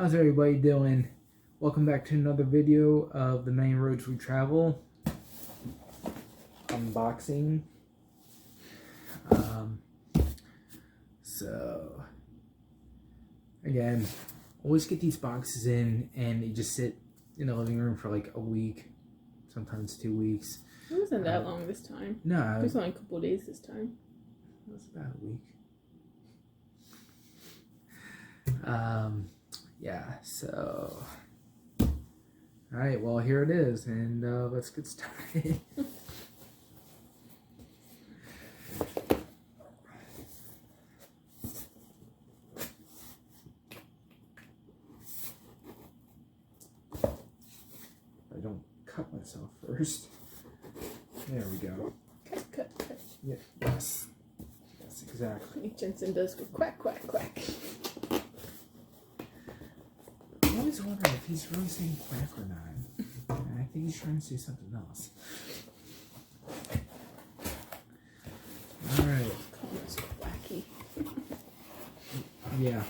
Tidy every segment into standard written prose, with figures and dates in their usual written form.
How's everybody doing? Welcome back to another video of the many roads we travel. Unboxing. So again, always get these boxes in and they just sit in the living room for like a week, sometimes 2 weeks. It wasn't that long this time. No. It was only a couple of days this time. It was about a week. Yeah, so alright, well here it is, and let's get started. I don't cut myself first. There we go. Cut. Yeah, yes. Yes, exactly. Jensen does go quack, quack, quack. I always wonder if he's really saying quack or not. I think he's trying to say something else. Alright. It's quacky. Yeah.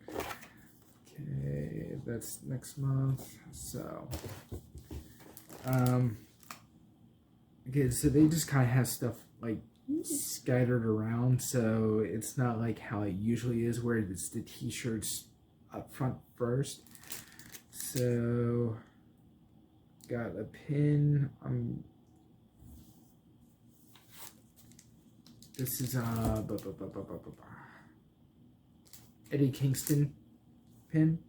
Okay, that's next month. So, okay, so they just kind of have stuff like scattered around, so it's not like how it usually is where it's the t-shirts up front first. So got a pin. This is Eddie Kingston pin.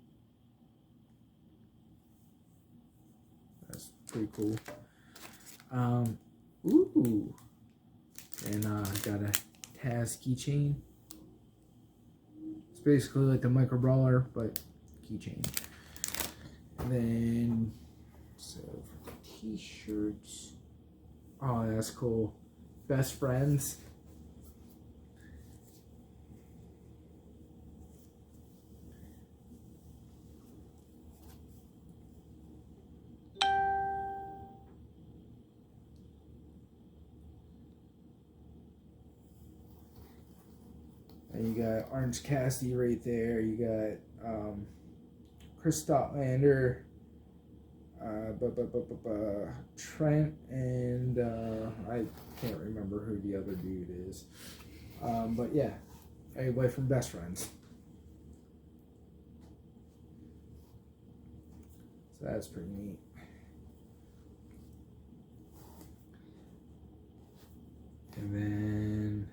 That's pretty cool. Ooh. And got a Taz keychain. It's basically like the micro brawler, but keychain. And then, so for the t-shirts, oh, that's cool. Best friends. And you got Orange Cassidy right there. You got Chris Statlander, Trent, and I can't remember who the other dude is. But yeah, everybody from Best Friends. So that's pretty neat. And then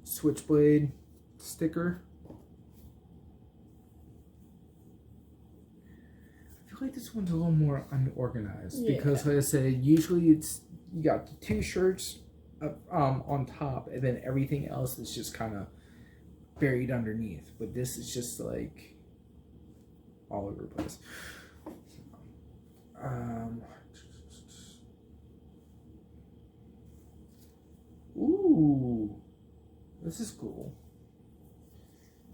Switchblade sticker. I feel like this one's a little more unorganized because, like I said, usually it's you got the two shirts up on top, and then everything else is just kind of buried underneath. But this is just like all over the place. Ooh. This is cool.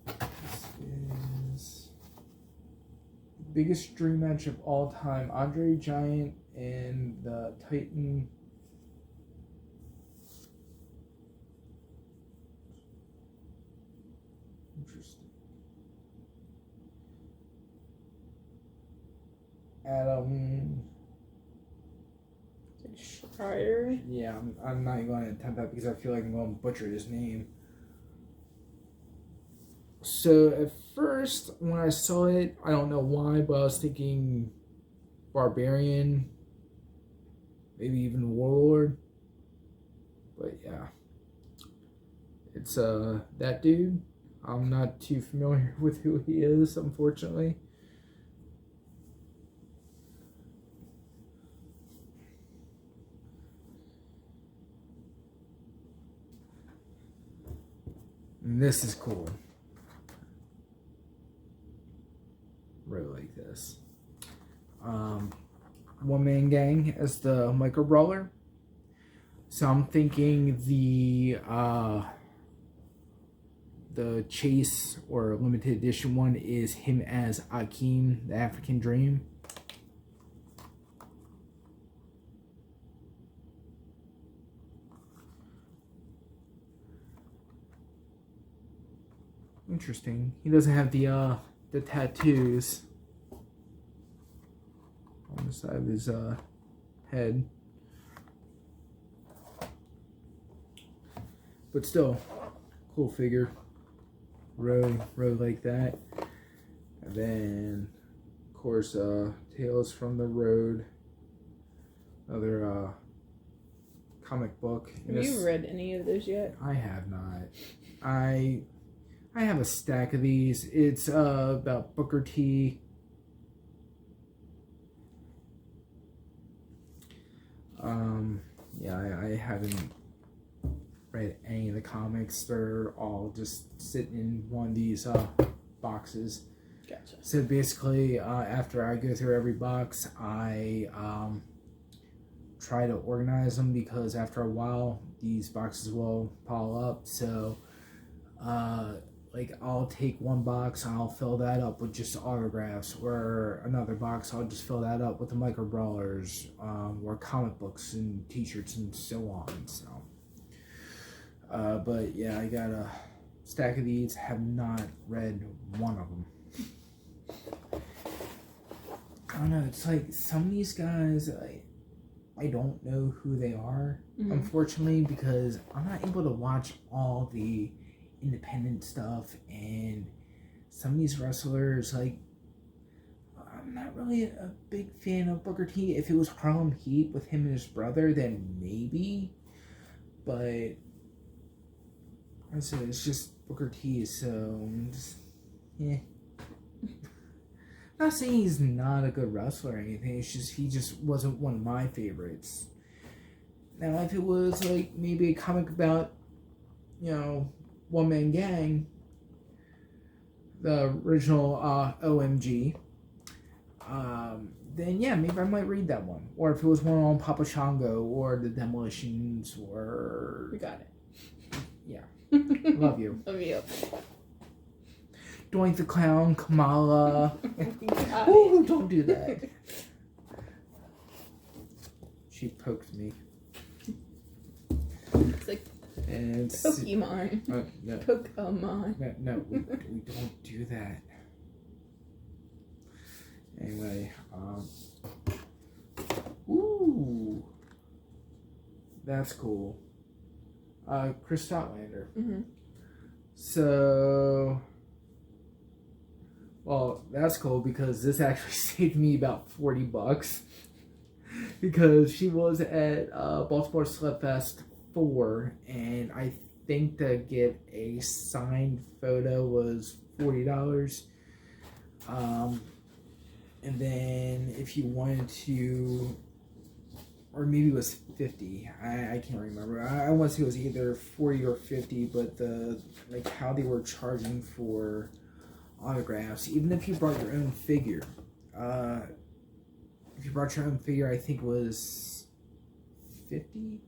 This is the biggest dream match of all time. Andre Giant and the Titan. Interesting. Adam. Schreier. Yeah, I'm not even going to attempt that because I feel like I'm going to butcher his name. So at first, when I saw it, I don't know why, but I was thinking Barbarian, maybe even Warlord. But yeah, it's that dude. I'm not too familiar with who he is, unfortunately. And this is cool. Really like this. One Man Gang as the micro brawler. So I'm thinking the Chase or limited edition one is him as Akeem, the African Dream. interesting. He doesn't have the tattoos on the side of his head. But still, cool figure. Road like that. And then, of course, Tales from the Road. Another comic book. Have you read any of those yet? I have not. I have a stack of these. It's about Booker T. Yeah, I haven't read any of the comics. They're all just sitting in one of these boxes. Gotcha. So basically, after I go through every box, I try to organize them, because after a while, these boxes will pile up. So, like, I'll take one box, I'll fill that up with just autographs, or another box, I'll just fill that up with the micro brawlers, or comic books and t-shirts and so on. So, but yeah, I got a stack of these, have not read one of them. I don't know, it's like some of these guys, I don't know who they are, unfortunately, because I'm not able to watch all the independent stuff, and some of these wrestlers, like, I'm not really a big fan of Booker T. If it was Harlem Heat with him and his brother, then maybe, but I said it's just Booker T, so I'm just, yeah. Not saying he's not a good wrestler or anything, it's just he just wasn't one of my favorites. Now, if it was like maybe a comic about, you know, One Man Gang, the original OMG, then yeah, maybe I might read that one. Or if it was one on Papa Shango or the Demolitions, or... We got it. Yeah. Love you. Love you. Doink the Clown, Kamala. Ooh, don't do that. She poked me. It's like and Pokemon. No. Pokemon. No, we don't do that. Anyway, ooh, that's cool. Chris Statlander. So, well, that's cool because this actually saved me about $40 because she was at Baltimore Slugfest 4, and I think to get a signed photo was $40. And then if you wanted to, or maybe it was 50. I can't remember. I want to say it was either 40 or 50, but the like how they were charging for autographs, even if you brought your own figure. If you brought your own figure, I think it was 50.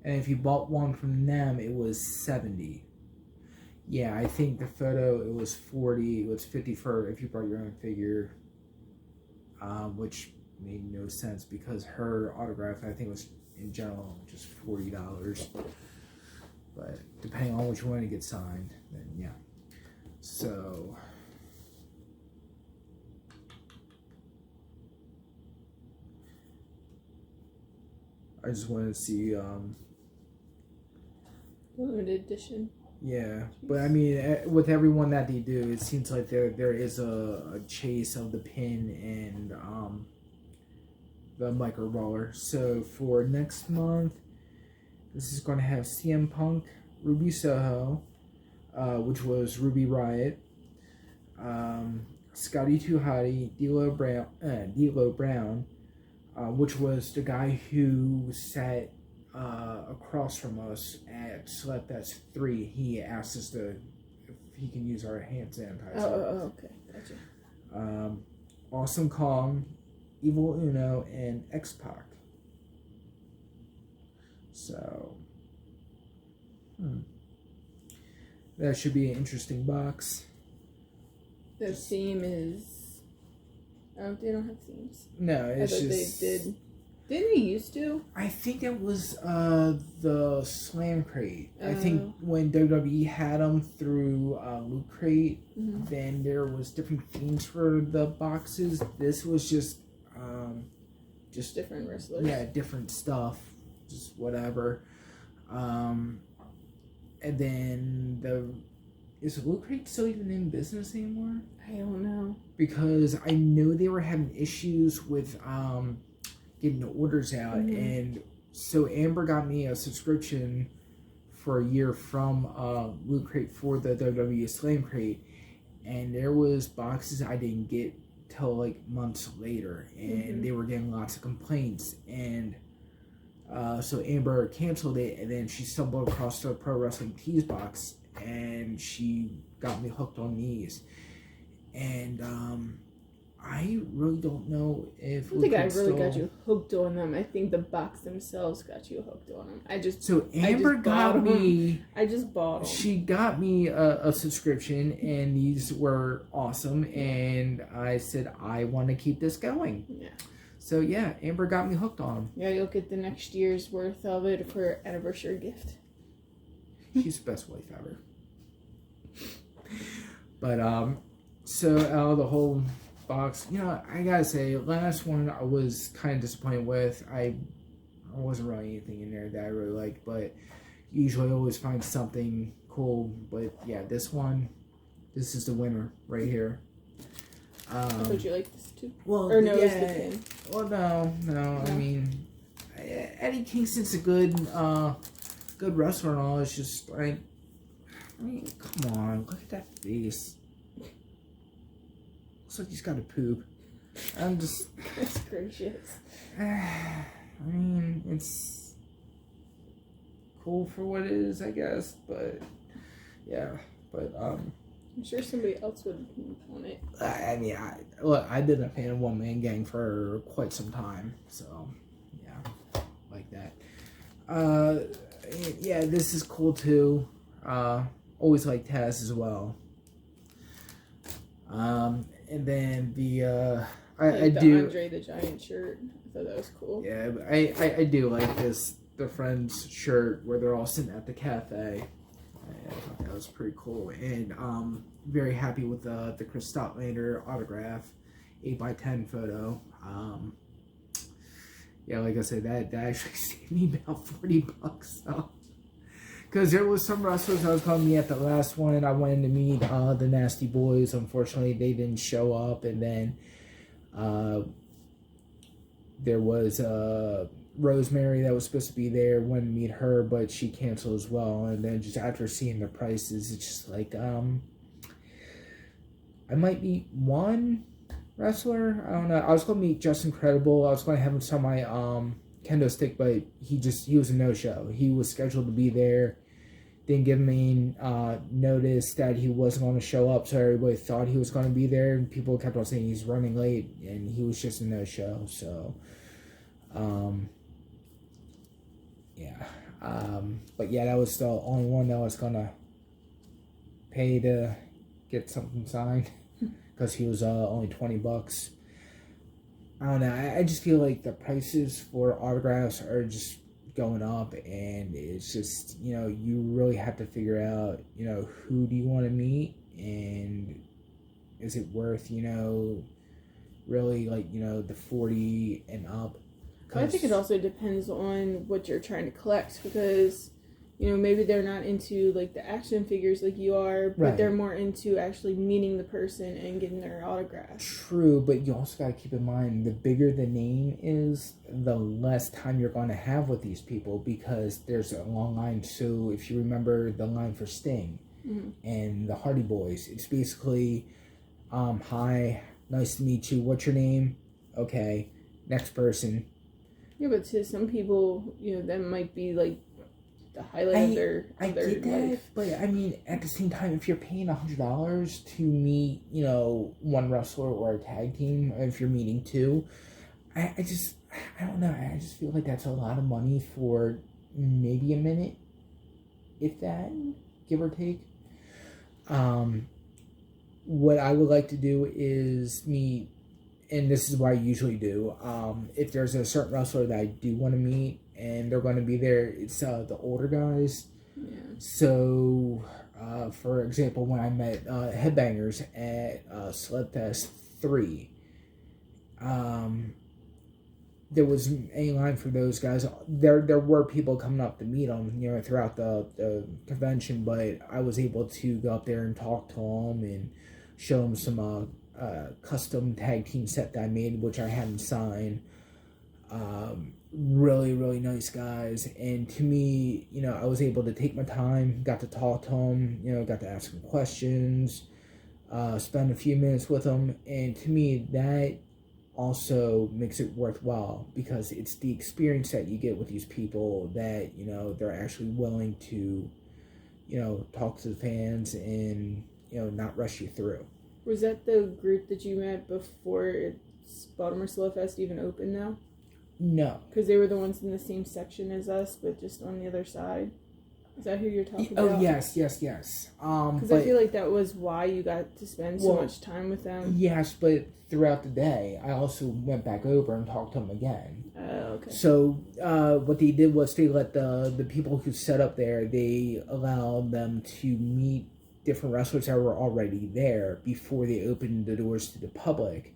And if you bought one from them, it was 70. Yeah, I think the photo, it was 40. It was 50 for if you brought your own figure, which made no sense because her autograph, I think, was in general just $40. But depending on which one to get signed, then yeah. So I just wanted to see limited edition. Yeah, but I mean, with everyone that they do, it seems like there is a chase of the pin and the micro brawler. So for next month, this is going to have CM Punk, Ruby Soho, which was Ruby Riott, Scotty 2 Hotty, D'Lo Brown, which was the guy who sat across from us at Slugfest 3. He asked us if he can use our hand sanitizer. Oh, okay, gotcha. Awesome Kong, Evil Uno, and X-Pac. So, that should be an interesting box. The theme is... Oh, they don't have themes. No, it's I thought just... they did. Didn't he used to? I think it was the Slam Crate. I think Oh. when WWE had them through Loot Crate, Mhm. then there was different themes for the boxes. This was just Different wrestlers. yeah, different stuff, just whatever. And then is Loot Crate still even in business anymore? I don't know. Because I know they were having issues with getting the orders out, and so Amber got me a subscription for a year from Loot Crate for the WWE Slam Crate, and there was boxes I didn't get till like months later, and they were getting lots of complaints, and so Amber canceled it, and then she stumbled across the Pro Wrestling Tees box, and she got me hooked on these, and I really don't know if I don't think I really got you hooked on them. I think the box themselves got you hooked on them. So Amber got me. I just bought them. She got me a subscription, and these were awesome. And I said I want to keep this going. Yeah. So yeah, Amber got me hooked on them. Yeah, you'll get the next year's worth of it for anniversary gift. She's the best wife ever. But so out of the whole box, you know, I gotta say, last one I was kind of disappointed with. I wasn't really anything in there that I really liked, but usually I always find something cool. But yeah, this is the winner right here. I thought you liked this too. Well, or no, yeah, it's the Pin. Well, no. I mean, Eddie Kingston's a good wrestler and all. It's just like, I mean, come on, look at that face. Looks like he's got to poop. I'm just. That's gracious. I mean, it's cool for what it is, I guess. But yeah, I'm sure somebody else would want it. I mean, I've been a fan of One Man Gang for quite some time, so yeah, like that. Yeah, this is cool too. Always like Taz as well. And then I do Andre the Giant shirt. I thought that was cool. Yeah, I do like the Friends shirt where they're all sitting at the cafe. I thought that was pretty cool, and very happy with the Chris Statlander autograph 8x10 photo. Yeah, like I said, that actually saved me about $40. So, because there was some wrestlers that was going to meet at the last one, I wanted to meet the Nasty Boys. Unfortunately, they didn't show up, and then there was Rosemary that was supposed to be there, wanted to meet her, but she canceled as well. And then just after seeing the prices, it's just like I might meet one wrestler. I don't know. I was going to meet Just Incredible. I was going to have him sell my kendo stick, but he was a no-show. He was scheduled to be there. Didn't give me notice that he wasn't going to show up, so everybody thought he was going to be there, and people kept on saying he's running late, and he was just a no-show. So yeah, but yeah, that was the only one that was gonna pay to get something signed because he was only $20. I don't know. I just feel like the prices for autographs are just going up, and it's just, you know, you really have to figure out, you know, who do you want to meet, and is it worth, you know, really, like, you know, the 40 and up. I think it also depends on what you're trying to collect, because, you know, maybe they're not into, like, the action figures like you are, but right. They're more into actually meeting the person and getting their autograph. True, but you also got to keep in mind, the bigger the name is, the less time you're going to have with these people, because there's a long line. So if you remember the line for Sting and the Hardy Boys, it's basically, hi, nice to meet you, what's your name? Okay, next person. Yeah, but to some people, you know, that might be like the highlight of their life. But I mean, at the same time, if you're paying $100 to meet, you know, one wrestler or a tag team, if you're meeting two, I don't know. I just feel like that's a lot of money for maybe a minute, if that, give or take. What I would like to do is meet and this is what I usually do. If there's a certain wrestler that I do want to meet and they're going to be there, it's the older guys. Yeah. So, for example, when I met Headbangers at Slugfest 3, there was a line for those guys. There were people coming up to meet them, throughout the convention, but I was able to go up there and talk to them and show them some custom tag team set that I made, which I hadn't signed. Really, really nice guys. And to me, I was able to take my time, got to talk to them, got to ask them questions, spend a few minutes with them. And to me, that also makes it worthwhile, because it's the experience that you get with these people that, they're actually willing to, talk to the fans and, not rush you through. Was that the group that you met before Baltimore Slugfest even opened now? No. Because they were the ones in the same section as us, but just on the other side? Is that who you're talking about? Oh, yes. Because I feel like that was why you got to spend so much time with them. Yes, but throughout the day, I also went back over and talked to them again. Oh, okay. So, what they did was they let the people who set up there, they allowed them to meet different wrestlers that were already there before they opened the doors to the public.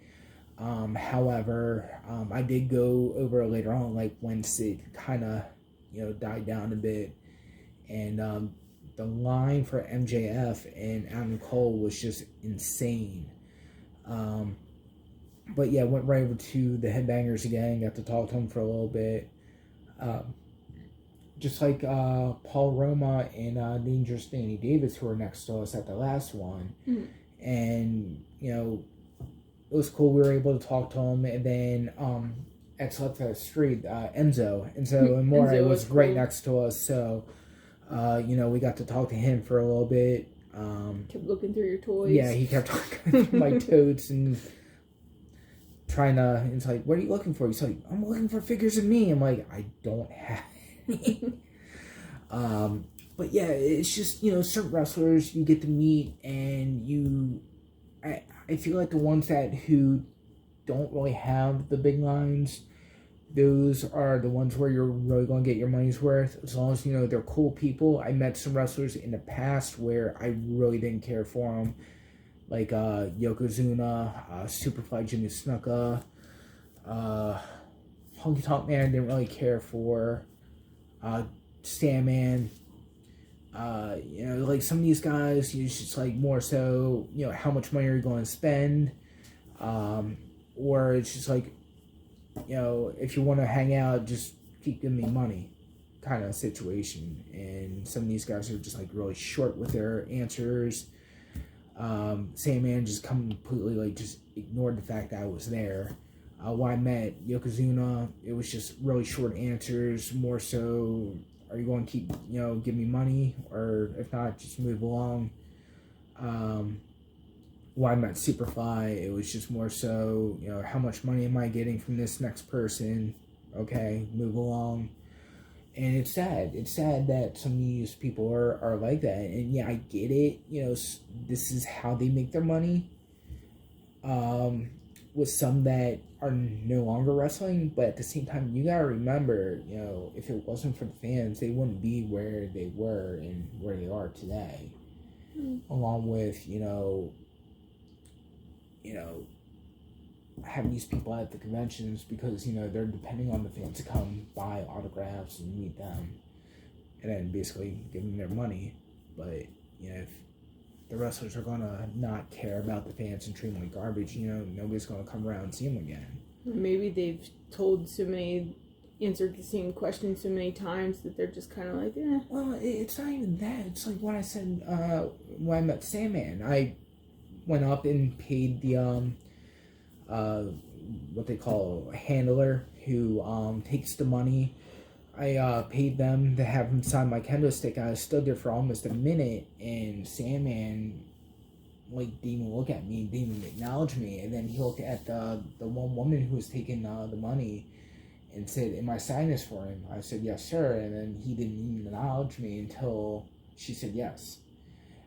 However, I did go over later on, like once it kind of, died down a bit, and the line for MJF and Adam Cole was just insane. But yeah, went right over to the Headbangers again, got to talk to them for a little bit. Just like Paul Roma and Dangerous Danny Davis, who were next to us at the last one. Mm-hmm. And, it was cool. We were able to talk to him. And then at Slugfest Street, Enzo and Mora was cool. Right next to us. So, we got to talk to him for a little bit. Kept looking through your toys. Yeah, he kept looking through my totes and trying to, it's like, what are you looking for? He's like, I'm looking for figures of me. I'm like, I don't have any. But yeah, it's just, certain wrestlers you get to meet, and I feel like the ones who don't really have the big lines, those are the ones where you're really going to get your money's worth, as long as, they're cool people. I met some wrestlers in the past where I really didn't care for them, like Yokozuna, Superfly Jimmy Snuka, Honky Tonk Man I didn't really care for, Sandman. Like some of these guys, it's just like more so, how much money are you going to spend, or it's just like, if you want to hang out, just keep giving me money kind of situation. And some of these guys are just like really short with their answers. Sandman just completely like just ignored the fact that I was there. When I met Yokozuna, it was just really short answers, more so, are you going to keep, give me money, or if not, just move along. When I met Superfly, it was just more so, how much money am I getting from this next person? Okay, move along. And it's sad. It's sad that some of these people are like that. And yeah, I get it. This is how they make their money. With some that are no longer wrestling, but at the same time, you gotta remember, if it wasn't for the fans, they wouldn't be where they were and where they are today. Along with, having these people at the conventions, because, they're depending on the fans to come buy autographs and meet them, and then basically give them their money. But, if the wrestlers are going to not care about the fans and treat them like garbage, nobody's going to come around and see them again. Maybe they've answered the same question so many times that they're just kind of like, eh. Well, it's not even that. It's like what I said when I met Sandman. I went up and paid the, what they call a handler, who takes the money. I paid them to have him sign my kendo stick. I stood there for almost a minute, and Sandman, didn't even look at me, didn't even acknowledge me. And then he looked at the one woman who was taking the money and said, "Am I signing this for him?" I said, "Yes, sir." And then he didn't even acknowledge me until she said yes.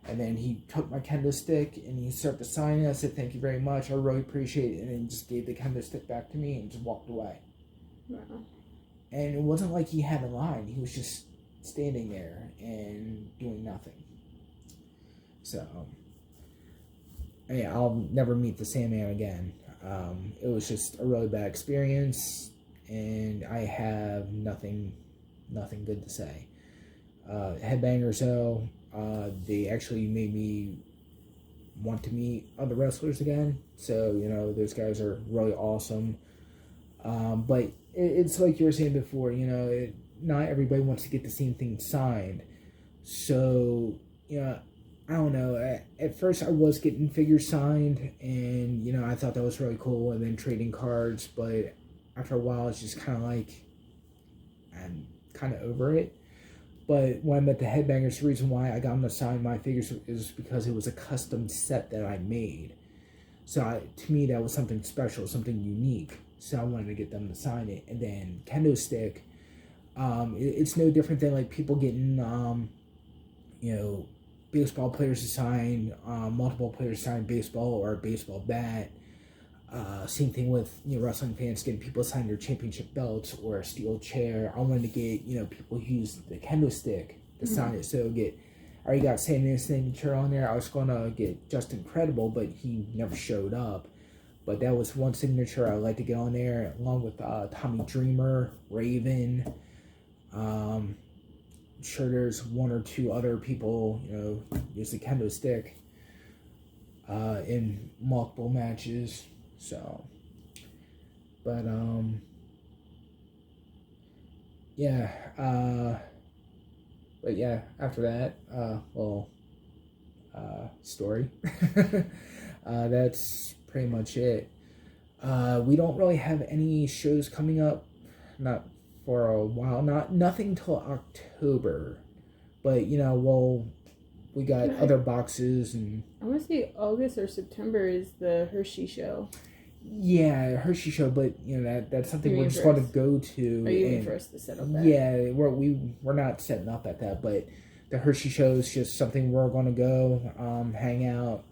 And then he took my kendo stick and he started to sign it. I said, "Thank you very much. I really appreciate it." And then just gave the kendo stick back to me and just walked away. Wow. And it wasn't like he had a line. He was just standing there and doing nothing. So, yeah, I'll never meet the Sandman again. It was just a really bad experience, and I have nothing good to say. Headbangers, though, they actually made me want to meet other wrestlers again. So, you know, those guys are really awesome. But it's like you were saying before, you know, not everybody wants to get the same thing signed. So, you know, I don't know. At first, I was getting figures signed, and, you know, I thought that was really cool, and then trading cards. But after a while, it's just kind of like, I'm kind of over it. But when I met the Headbangers, the reason why I got them to sign my figures is because it was a custom set that I made. So to me, that was something special, something unique. So I wanted to get them to sign it. And then kendo stick, it's no different than like people getting, you know, baseball players to sign, multiple players to sign baseball or a baseball bat. Same thing with, you know, wrestling fans getting people to sign their championship belts or a steel chair. I wanted to get, you know, people who use the kendo stick to sign it. So I already got Sandman's signature on there. I was going to get Just Incredible, but he never showed up. But that was one signature I would like to get on there, along with Tommy Dreamer, Raven. I'm sure there's one or two other people, you know, use the kendo stick in multiple matches. So, but yeah, but yeah, after that, story. That's pretty much it. We don't really have any shows coming up, not for a while, nothing till October, but you know, we got other boxes, and I want to say August or September is the Hershey show. Yeah, Hershey show, but you know that's something we're just going to go to. Are you waiting for us to set up that? Yeah, we're not setting up at that, but the Hershey show is just something we're going to go, hang out,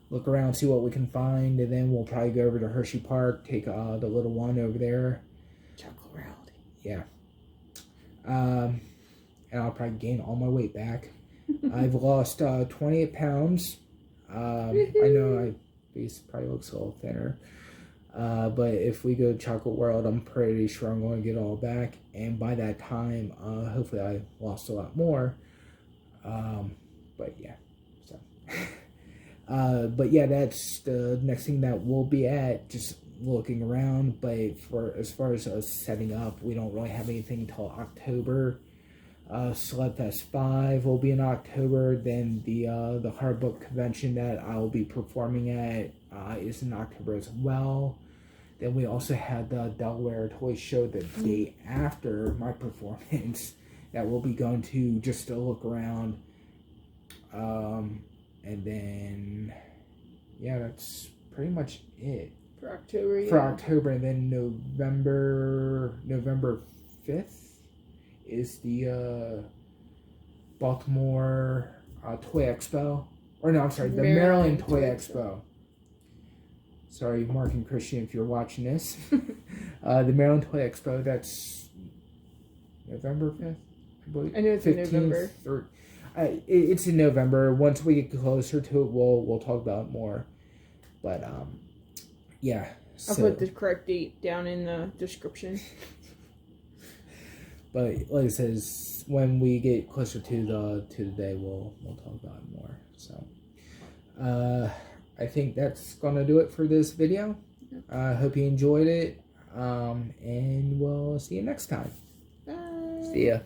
look around, see what we can find, and then we'll probably go over to Hershey Park, take the little one over there. Chocolate World. Yeah. And I'll probably gain all my weight back. I've lost 28 pounds. I know face probably looks a little thinner. But if we go to Chocolate World, I'm pretty sure I'm going to get all back. And by that time, hopefully I lost a lot more. But yeah. So. But yeah, that's the next thing that we'll be at, just looking around. But as far as us setting up, we don't really have anything until October. Slugfest 5 will be in October. Then the hard book convention that I will be performing at is in October as well. Then we also had the Delaware Toy Show the day after my performance that we'll be going to just to look around. And then, yeah, that's pretty much it. For October, yeah. For October, and then November 5th is the Baltimore Toy Expo. Or no, I'm sorry, the Maryland Toy Expo. Sorry, Mark and Christian, if you're watching this. The Maryland Toy Expo, that's November 5th, I believe. I know it's 15th, in November. It's in November. Once we get closer to it, we'll talk about it more. But yeah. I'll put the correct date down in the description. But like I said, when we get closer to the day, we'll talk about it more. So I think that's gonna do it for this video. I hope you enjoyed it. And we'll see you next time. Bye. See ya.